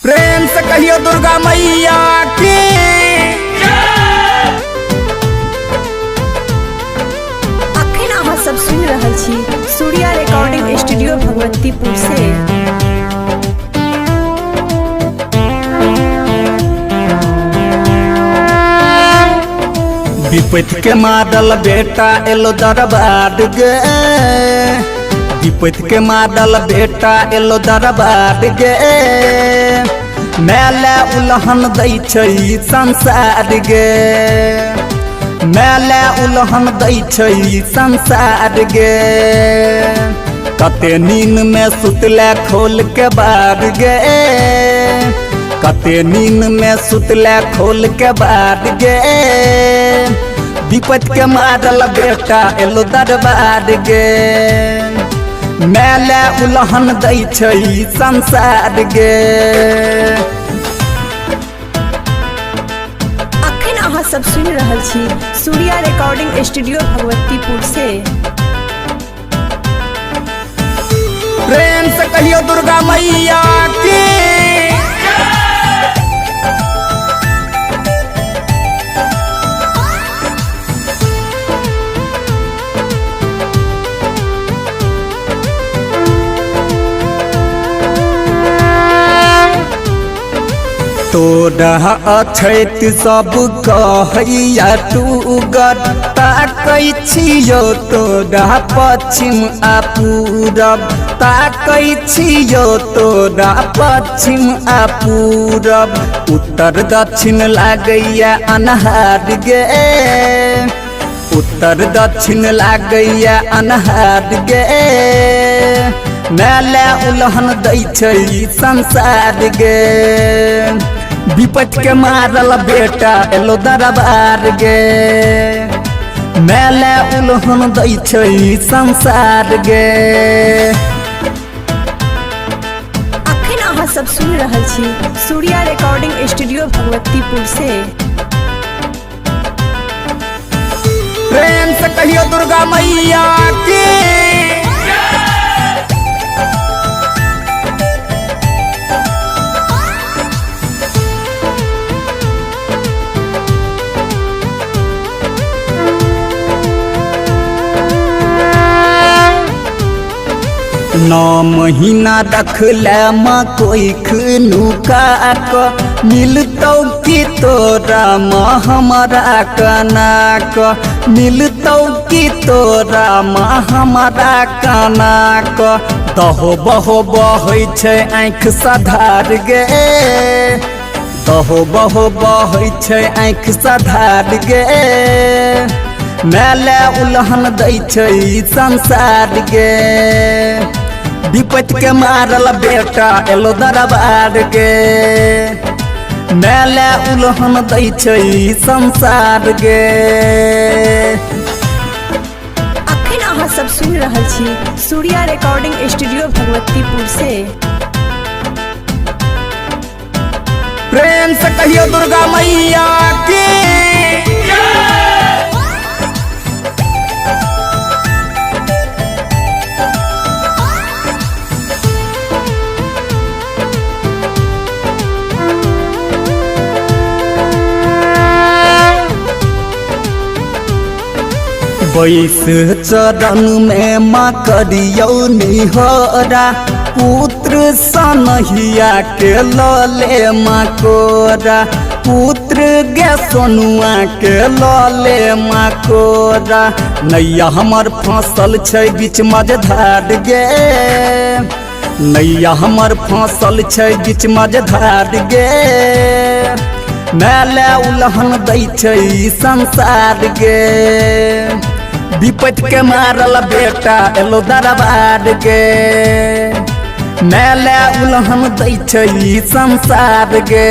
प्रेम से कहियो दुर्गा मैया की। अखन अहाँ सब सुनि रहल छी सूर्या रिकॉर्डिंग स्टूडियो भगवतीपुर से। विपत्ति के मारल बेटा एलो दरबार गे, विपत्ति के मारल बेटा एलो दरबार गे। मेले उलहन दै छै संसार गे, मेले उलहन दै छै संसार गे। कते नींद में सुतले खोल के बार गे, कते नींद में सुतले खोल के बार गे। विपत्ति के मारल बेटा एलो दरबार गे, मेले उलहन दै छै संसार गे। अखन अहाँ सब सुनि रहल छी सूर्या रिकॉर्डिंग स्टूडियो भगवतीपुर से। प्रेम से कहियो दुर्गा मैया की। तोरा अछैत सब कहैया तू गता कै छियो, तोरा पश्चिम आ पूरब ताकै छियो, तोरा पश्चिम आ पूरब। उत्तर दक्षिण लागैया अन्हार गे, उत्तर दक्षिण लागैया अन्हार गे। मेले उलहन दै छै संसार गे, विपत्ति के मारल बेटा एलो दरबार गे। मेले उलहन दै छै संसार गे। अखन अहाँ सब सुनि रहल छी सूर्या रिकॉर्डिंग स्टूडियो भगवतीपुर से। प्रेम से कहियो दुर्गा मैया की। नौ महीना रखले माँ कोई नुका क, मिलतौ की तोरा माँ हमारा कनाक, मिलतौ की तोरा माँ हमारा कनाक। दहो बहो बहै छै आँख सधार गे, दहो बहो बहै छै आँख सधार गे। मेले उलहन दै छै संसार गे, विपत्ति के मारल बेटा एलो दरबार गे। मेले उलहन दै छै संसार गे। अखन अहाँ सब सुनि रहल छी सूर्या रिकॉर्डिंग स्टूडियो भगवतीपुर से। प्रेम से कहियो दुर्गा मैया की। बैस चरण में माँ करियौ निहोरा, पुत्र सनहिया के लले माँ कोरा, पुत्र गे सोनुआ के लले माँ कोरा। नैया हमर फसल छै बीच मझधार गे, नैया हमर फसल छै बीच मझधार गे। मेले उलहन दै छै संसार गे, विपत्ति के मारल बेटा एलो दरबार गे। मेले उलहन दै छै संसार गे।